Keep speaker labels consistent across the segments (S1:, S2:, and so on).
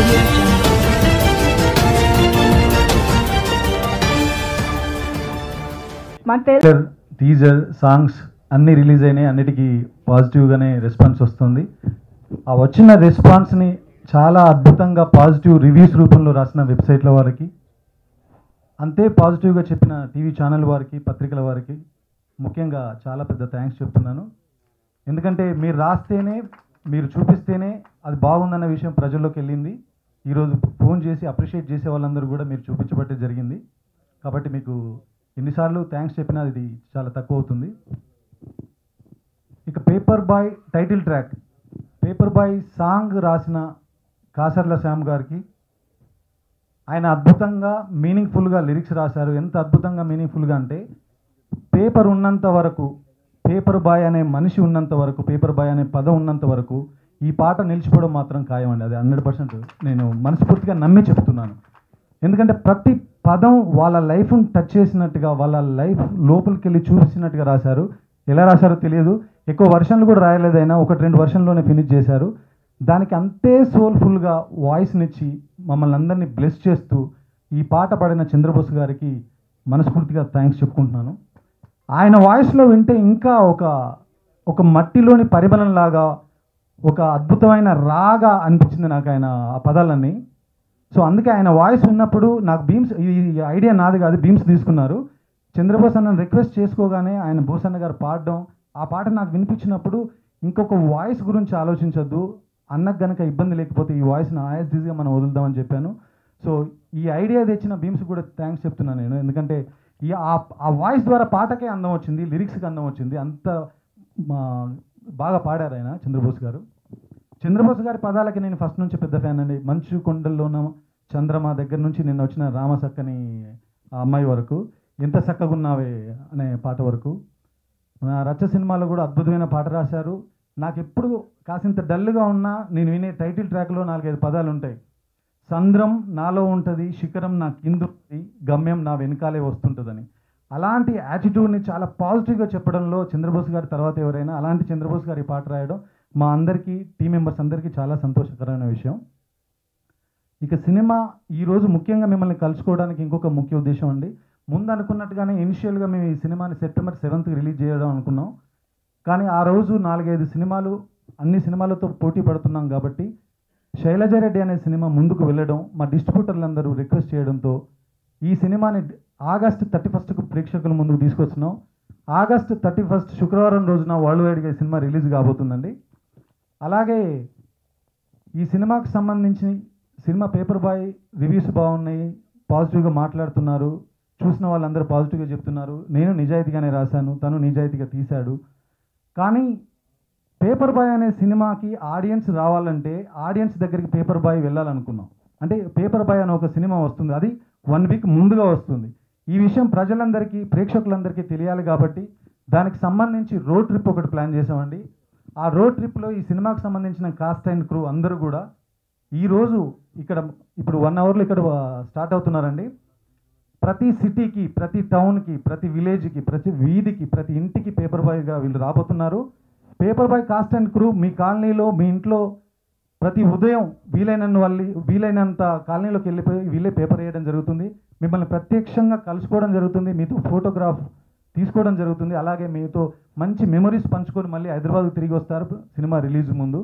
S1: Audio Jungle.
S2: Teaser songs అన్నీ release అయినాయి. అన్నిటికీ పాజిటివ్గానే రెస్పాన్స్ వస్తుంది. ఆ వచ్చిన రెస్పాన్స్ని చాలా అద్భుతంగా పాజిటివ్ రివ్యూస్ రూపంలో రాసిన వెబ్సైట్ల వారికి, అంతే పాజిటివ్గా చెప్పిన టీవీ ఛానల్ వారికి, పత్రికల వారికి ముఖ్యంగా చాలా పెద్ద థ్యాంక్స్ చెప్తున్నాను. ఎందుకంటే మీరు రాస్తేనే, మీరు చూపిస్తేనే అది బాగుందన్న విషయం ప్రజల్లోకి వెళ్ళింది. ఈరోజు ఫోన్ చేసి అప్రిషియేట్ చేసే వాళ్ళందరూ కూడా మీరు చూపించబట్టే జరిగింది. కాబట్టి మీకు ఎన్నిసార్లు థ్యాంక్స్ చెప్పినా ఇది చాలా తక్కువ అవుతుంది. ఇక paper boy title track, paper boy song రాసిన కాసర్ల శ్యామ్ గారికి, ఆయన అద్భుతంగా మీనింగ్ఫుల్గా లిరిక్స్ రాశారు. ఎంత అద్భుతంగా మీనింగ్ఫుల్గా అంటే, పేపర్ ఉన్నంత వరకు, పేపర్ బాయ్ అనే మనిషి ఉన్నంత వరకు, పేపర్ బాయ్ అనే పదం ఉన్నంత వరకు ఈ పాట నిలిచిపోవడం మాత్రం ఖాయమండి. అది 100% నేను మనస్ఫూర్తిగా నమ్మి చెప్తున్నాను. ఎందుకంటే ప్రతి పదం వాళ్ళ లైఫ్ని టచ్ చేసినట్టుగా, వాళ్ళ లైఫ్ లోపలికి వెళ్ళి చూపించినట్టుగా రాశారు. ఎలా రాశారో తెలియదు, ఎక్కువ వర్షన్లు కూడా రాయలేదైనా 1-2 వర్షన్లోనే ఫినిష్ చేశారు. దానికి అంతే సోల్ఫుల్గా వాయిస్నిచ్చి మమ్మల్ని అందరినీ బ్లెస్ చేస్తూ ఈ పాట పాడిన చంద్రబోస్ గారికి మనస్ఫూర్తిగా థ్యాంక్స్ చెప్పుకుంటున్నాను. ఆయన వాయిస్లో వింటే ఇంకా ఒక మట్టిలోని పరిమళంలాగా, ఒక అద్భుతమైన రాగా అనిపించింది నాకు ఆయన ఆ పదాలన్నీ. సో అందుకే ఆయన వాయిస్ విన్నప్పుడు నాకు బీమ్స్, ఈ ఐడియా నాది కాదు, బీమ్స్ తీసుకున్నారు. చంద్రబోస్ అన్నను రిక్వెస్ట్ చేసుకోగానే ఆయన బోసన్న గారు పాడడం, ఆ పాట నాకు వినిపించినప్పుడు ఇంకొక వాయిస్ గురించి ఆలోచించొద్దు, అన్నకు గనక ఇబ్బంది లేకపోతే ఈ వాయిస్ని ఆయాస్గా మనం వదులుదామని చెప్పాను. సో ఈ ఐడియా తెచ్చిన బీమ్స్ కూడా థ్యాంక్స్ చెప్తున్నాను నేను. ఎందుకంటే ఆ వాయిస్ ద్వారా పాటకే అందం వచ్చింది, లిరిక్స్కి అందం వచ్చింది. అంత బాగా పాడారు ఆయన చంద్రబోస్ గారు. చంద్రబోస్ గారి పదాలకి నేను ఫస్ట్ నుంచి పెద్ద ఫ్యాన్ అండి. మంచు కొండల్లోన చంద్రమా దగ్గర నుంచి నిన్న వచ్చిన రామసక్కని ఆ అమ్మాయి వరకు, ఎంత చక్కగున్నావే అనే పాట వరకు, రచ్చ సినిమాలో కూడా అద్భుతమైన పాట రాశారు. నాకు ఎప్పుడు కాసింత డల్గా ఉన్నా నేను వినే టైటిల్ ట్రాక్లో 4-5 పదాలు ఉంటాయి. సంద్రం నాలో ఉంటుంది, శిఖరం నా కిందుంది, గమ్యం నా వెనకాలే వస్తుంటుందని. అలాంటి యాటిట్యూడ్ని చాలా పాజిటివ్గా చెప్పడంలో చంద్రబోస్ గారి తర్వాత ఎవరైనా, అలాంటి చంద్రబోస్ గారి పాట రాయడం మా అందరికీ, టీం మెంబర్స్ అందరికీ చాలా సంతోషకరమైన విషయం. ఇక సినిమా ఈరోజు ముఖ్యంగా మిమ్మల్ని కలుసుకోవడానికి ఇంకొక ముఖ్య ఉద్దేశం అండి. ముందు అనుకున్నట్టుగానే ఇనిషియల్గా మేము ఈ సినిమాని సెప్టెంబర్ 7th రిలీజ్ చేయడం అనుకున్నాం. కానీ ఆ రోజు 4-5 సినిమాలు, అన్ని సినిమాలతో పోటీ పడుతున్నాం కాబట్టి శైలజారెడ్డి అనే సినిమా ముందుకు వెళ్ళడం, మా డిస్ట్రిబ్యూటర్లందరూ రిక్వెస్ట్ చేయడంతో ఈ సినిమాని ఆగస్టు 31కు ప్రేక్షకుల ముందుకు తీసుకొచ్చినాం. ఆగస్టు 31 శుక్రవారం రోజున వరల్డ్ వైడ్గా ఈ సినిమా రిలీజ్ కాబోతుందండి. అలాగే ఈ సినిమాకి సంబంధించి సినిమా పేపర్ బాయ్ రివ్యూస్ బాగున్నాయి, పాజిటివ్గా మాట్లాడుతున్నారు, చూసిన వాళ్ళందరూ పాజిటివ్గా చెప్తున్నారు. నేను నిజాయితీగానే రాశాను, తను నిజాయితీగా తీశాడు. కానీ పేపర్ బాయ్ అనే సినిమాకి ఆడియన్స్ రావాలంటే ఆడియన్స్ దగ్గరికి పేపర్ బాయ్ వెళ్ళాలనుకున్నాం. అంటే పేపర్ బాయ్ అనే ఒక సినిమా వస్తుంది, అది 1 వీక్ ముందుగా వస్తుంది. ఈ విషయం ప్రజలందరికీ, ప్రేక్షకులందరికీ తెలియాలి కాబట్టి దానికి సంబంధించి రోడ్ ట్రిప్ ఒకటి ప్లాన్ చేసామండి. ఆ రోడ్ ట్రిప్లో ఈ సినిమాకి సంబంధించిన కాస్ట్ అండ్ క్రూ అందరూ కూడా ఈరోజు ఇప్పుడు 1 అవర్లో ఇక్కడ స్టార్ట్ అవుతున్నారండి. ప్రతి సిటీకి, ప్రతి టౌన్కి, ప్రతి విలేజ్కి, ప్రతి వీధికి, ప్రతి ఇంటికి పేపర్ బాయ్గా వీళ్ళు రాబోతున్నారు. Paper boy cast and crew మీ కాలనీలో, మీ ఇంట్లో ప్రతి ఉదయం వీలైనంత కాలనీలోకి వెళ్ళిపోయి వీళ్ళే పేపర్ వేయడం జరుగుతుంది. మిమ్మల్ని ప్రత్యక్షంగా కలుసుకోవడం జరుగుతుంది, మీతో ఫోటోగ్రాఫ్ తీసుకోవడం జరుగుతుంది. అలాగే మీతో మంచి మెమరీస్ పంచుకొని మళ్ళీ హైదరాబాద్కు తిరిగి వస్తారు సినిమా రిలీజ్ ముందు.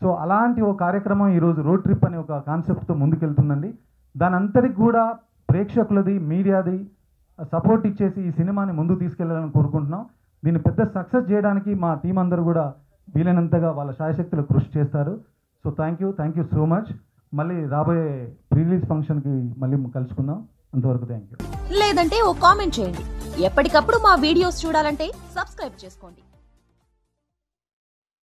S2: సో అలాంటి ఒక కార్యక్రమం ఈరోజు రోడ్ ట్రిప్ అనే ఒక కాన్సెప్ట్తో ముందుకెళ్తుందండి. దాని అంతటికి కూడా ప్రేక్షకులది, మీడియాది సపోర్ట్ ఇచ్చేసి ఈ సినిమాని ముందుకు తీసుకెళ్లాలని కోరుకుంటున్నాం. దీన్ని పెద్ద సక్సెస్ చేయడానికి మా టీం అందరూ కూడా వీలైనంతగా వాళ్ళ శాయశక్తులు కృషి చేస్తారు. So thank you so much. మళ్ళీ రాబోయే ప్రీ రిలీజ్ ఫంక్షన్కి మళ్ళీ కలుసుకుందాం. అంతవరకు థ్యాంక్ యూ.
S3: లేదంటే ఓ కామెంట్ చేయండి. ఎప్పటికప్పుడు మా వీడియోస్ చూడాలంటే సబ్స్క్రైబ్ చేసుకోండి.